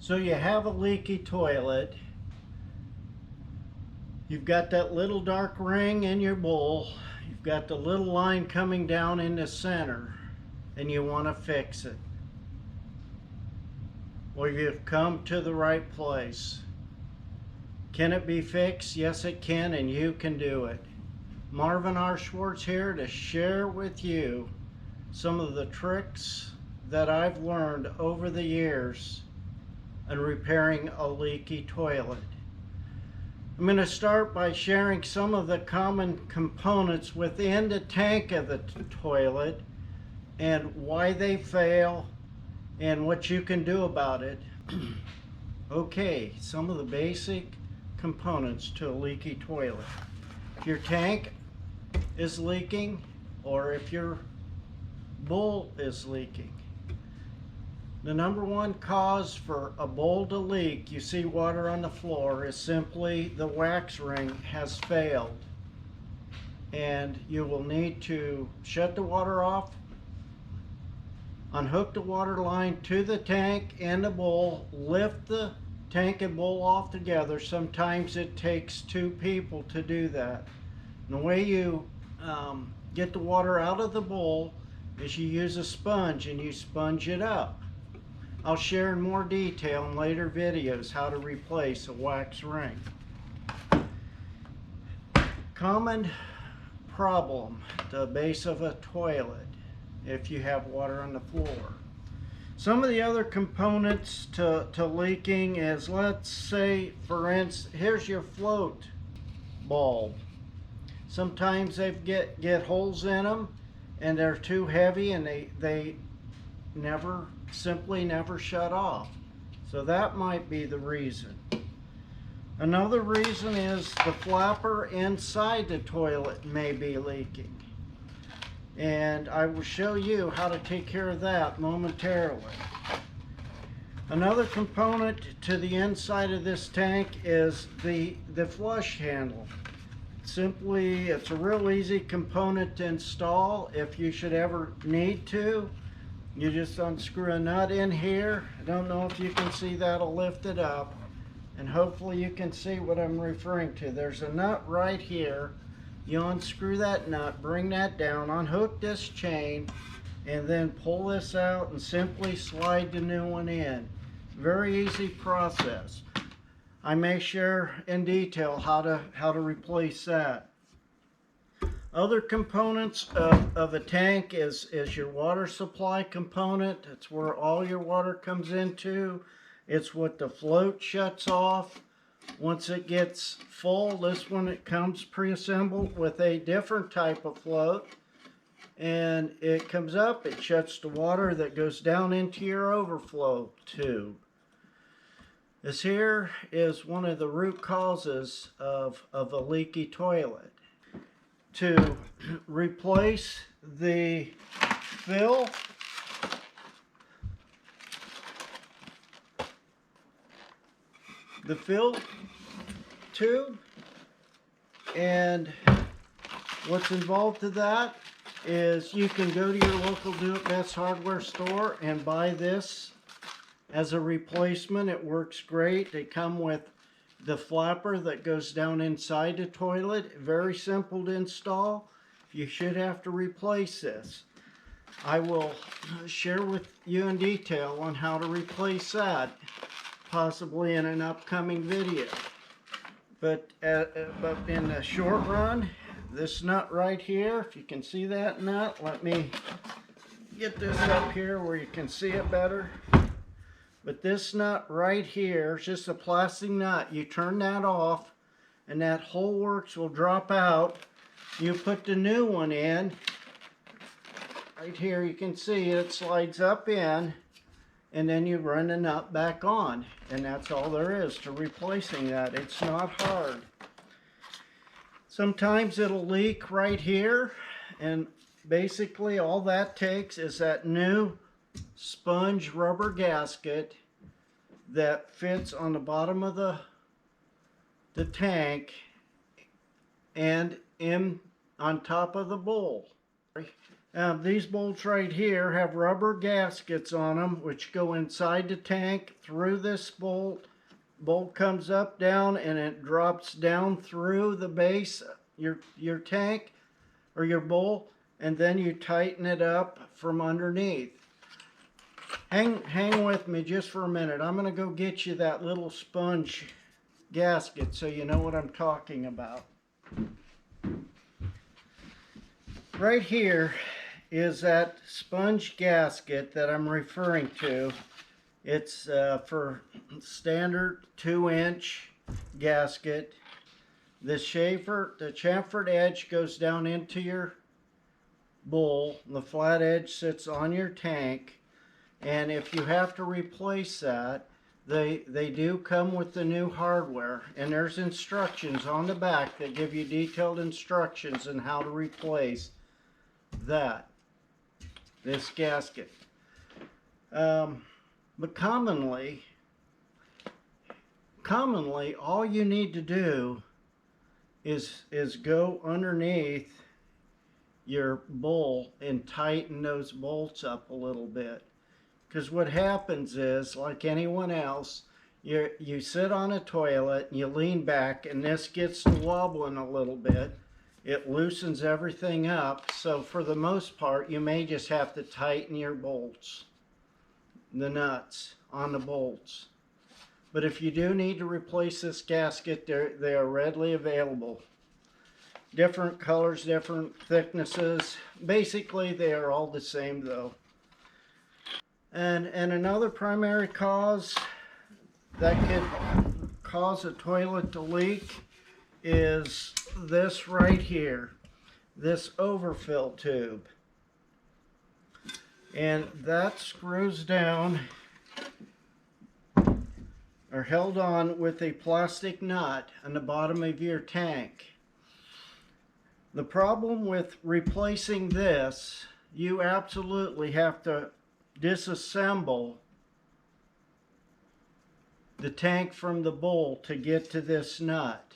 So you have a leaky toilet. You've got that little dark ring in your bowl. You've got the little line coming down in the center, and you want to fix it. Well, you've come to the right place. Can it be fixed? Yes, it can, and you can do it. Marvin R Schwartz here to share with you some of the tricks that I've learned over the years in repairing a leaky toilet. I'm going to start by sharing some of the common components within the tank of the toilet and why they fail and what you can do about it. Okay, some of the basic components to a leaky toilet. If your tank is leaking or if your bowl is leaking, the number one cause for a bowl to leak, you see water on the floor, is simply the wax ring has failed. And you will need to shut the water off, unhook the water line to the tank and the bowl, lift the tank and bowl off together. Sometimes it takes two people to do that. And the way you get the water out of the bowl is you use a sponge and you sponge it up. I'll share in more detail in later videos how to replace a wax ring. Common problem at the base of a toilet if you have water on the floor. Some of the other components to leaking is, let's say, for instance, here's your float bulb. Sometimes they get holes in them and they're too heavy and they simply never shut off. So that might be the reason. Another reason is the flapper inside the toilet may be leaking. And I will show you how to take care of that momentarily. Another component to the inside of this tank is the flush handle. Simply, it's a real easy component to install. If you should ever need to, you just unscrew a nut in here. I don't know if you can see, that'll lift it up. And hopefully you can see what I'm referring to. There's a nut right here. You unscrew that nut, bring that down, unhook this chain, and then pull this out and simply slide the new one in. Very easy process. I may share in detail how to replace that. Other components of a tank is your water supply component. It's where all your water comes into. It's what the float shuts off. Once it gets full, this one, it comes pre-assembled with a different type of float. And it comes up, it shuts the water that goes down into your overflow tube. This here is one of the root causes of a leaky toilet. To replace the fill tube, and what's involved to that is you can go to your local do-it-best hardware store and buy this as a replacement. It works great. They come with the flapper that goes down inside the toilet. Very simple to install. You should have to replace this. I will share with you in detail on how to replace that, possibly in an upcoming video. But in the short run, this nut right here, if you can see that nut, let me get this up here where you can see it better. But this nut right here is just a plastic nut. You turn that off and that whole works will drop out. You put the new one in. Right here you can see it slides up in, and then you run the nut back on. And that's all there is to replacing that. It's not hard. Sometimes it'll leak right here, and basically all that takes is that new sponge rubber gasket that fits on the bottom of the tank and in on top of the bowl. These bolts right here have rubber gaskets on them, which go inside the tank through this bolt. Bolt comes up, down, and it drops down through the base, your tank or your bowl, and then you tighten it up from underneath. Hang with me just for a minute. I'm gonna go get you that little sponge gasket so you know what I'm talking about. Right here is that sponge gasket that I'm referring to. It's for standard 2-inch gasket. The chamfered edge goes down into your bowl. The flat edge sits on your tank. And if you have to replace that, they do come with the new hardware. And there's instructions on the back that give you detailed instructions on how to replace this gasket. But commonly, all you need to do is go underneath your bowl and tighten those bolts up a little bit. Because what happens is, like anyone else, you sit on a toilet and you lean back and this gets to wobbling a little bit. It loosens everything up, so for the most part you may just have to tighten your bolts, the nuts on the bolts. But if you do need to replace this gasket, they are readily available. Different colors, different thicknesses. Basically they are all the same though. And another primary cause that could cause a toilet to leak is this right here, this overfill tube. And that screws down or held on with a plastic nut on the bottom of your tank. The problem with replacing this, you absolutely have to disassemble the tank from the bowl to get to this nut,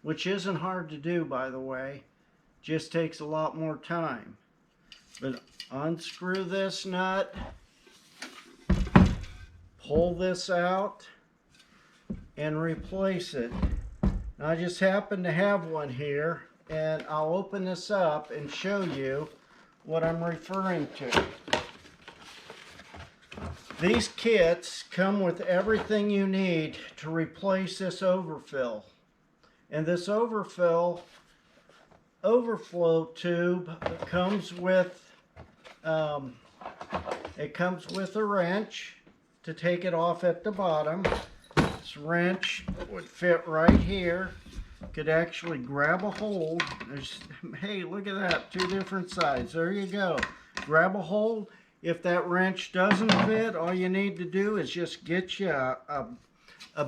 which isn't hard to do, by the way, just takes a lot more time. But unscrew this nut, pull this out, and replace it. Now, I just happen to have one here, and I'll open this up and show you what I'm referring to. These kits come with everything you need to replace this overfill. And this overflow tube comes with a wrench to take it off at the bottom. This wrench would fit right here. Could actually grab a hold. Hey, look at that, 2 different sides. There you go. Grab a hold. If that wrench doesn't fit, all you need to do is just get you a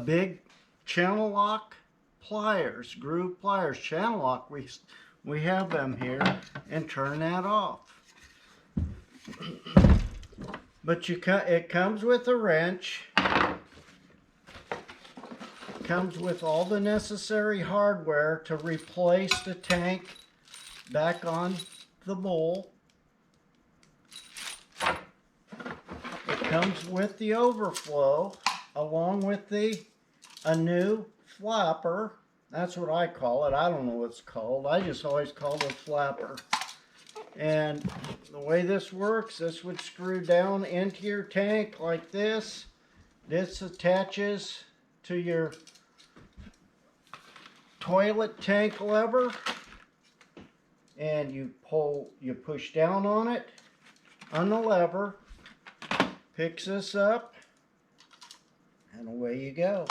big channel lock pliers, groove pliers, channel lock. We have them here, and turn that off. But it comes with a wrench. It comes with all the necessary hardware to replace the tank back on the bowl. It comes with the overflow, along with a new flapper. That's what I call it. I don't know what it's called. I just always call it a flapper. And the way this works, this would screw down into your tank like this. This attaches to your toilet tank lever, and you push down on it, on the lever, picks this up, and away you go.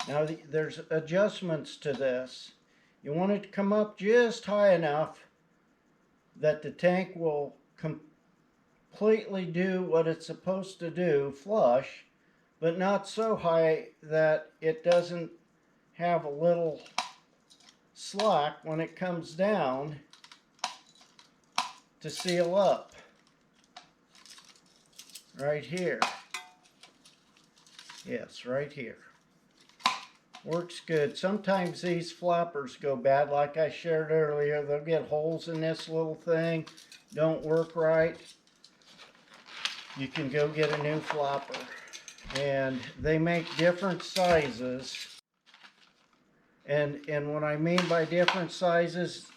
Now there's adjustments to this. You want it to come up just high enough that the tank will completely do what it's supposed to do, flush, but not so high that it doesn't have a little slack when it comes down to seal up. Right here. Yes, right here. Works good. Sometimes these flappers go bad, like I shared earlier. They'll get holes in this little thing, don't work right. You can go get a new flapper. And they make different sizes. And what I mean by different sizes,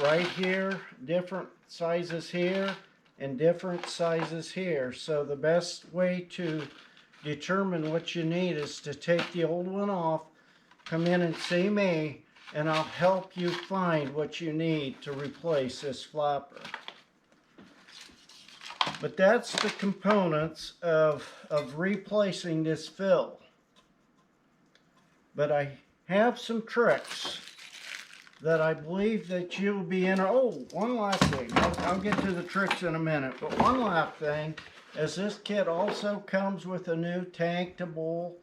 right here, different sizes here, and different sizes here. So the best way to determine what you need is to take the old one off, come in and see me, and I'll help you find what you need to replace this flapper. But that's the components of replacing this fill. But I have some tricks that I believe that you'll be in. Oh, one last thing. I'll get to the tricks in a minute. But one last thing is this kit also comes with a new tank to bowl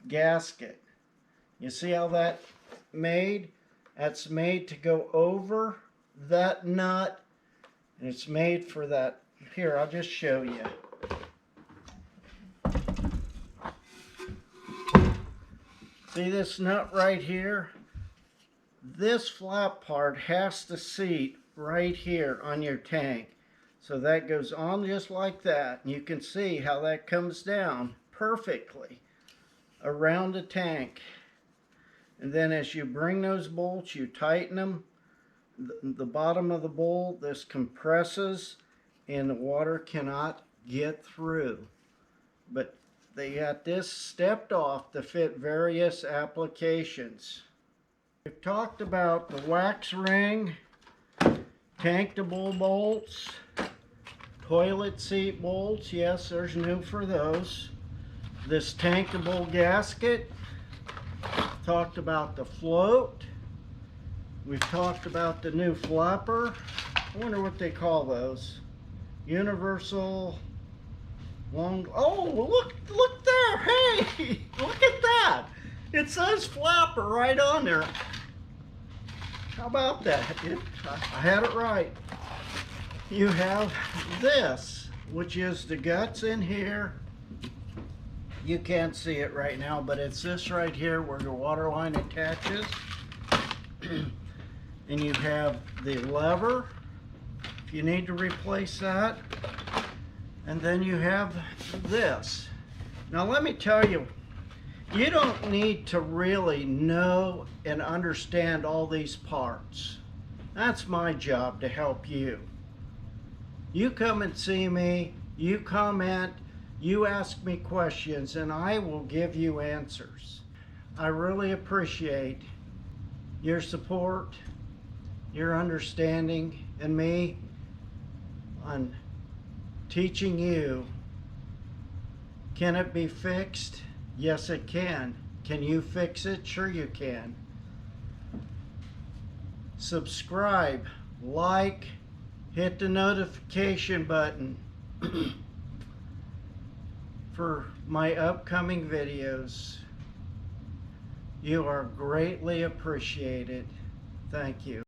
gasket. You see how that's made? That's made to go over that nut, and it's made for that. Here, I'll just show you. See this nut right here? This flap part has to seat right here on your tank. So that goes on just like that. And you can see how that comes down perfectly around the tank. And then as you bring those bolts, you tighten them. The bottom of the bowl, this compresses and the water cannot get through. But they got this stepped off to fit various applications. We've talked about the wax ring, tank to bowl bolts, toilet seat bolts. Yes, there's new for those. This tank to bowl gasket. Talked about the float. We've talked about the new flapper. I wonder what they call those. Universal long. Oh, look there! Hey, look at that! It says flapper right on there. How about that? I had it right. You have this, which is the guts in here. You can't see it right now, but it's this right here where the water line attaches. And you have the lever if you need to replace that. And then you have this. Now let me tell you, you don't need to really know and understand all these parts. That's my job to help you. You come and see me, you comment, you ask me questions, and I will give you answers. I really appreciate your support, your understanding, and me on teaching you. Can it be fixed? Yes, it can. Can you fix it? Sure you can. Subscribe, like, hit the notification button for my upcoming videos. You are greatly appreciated. Thank you.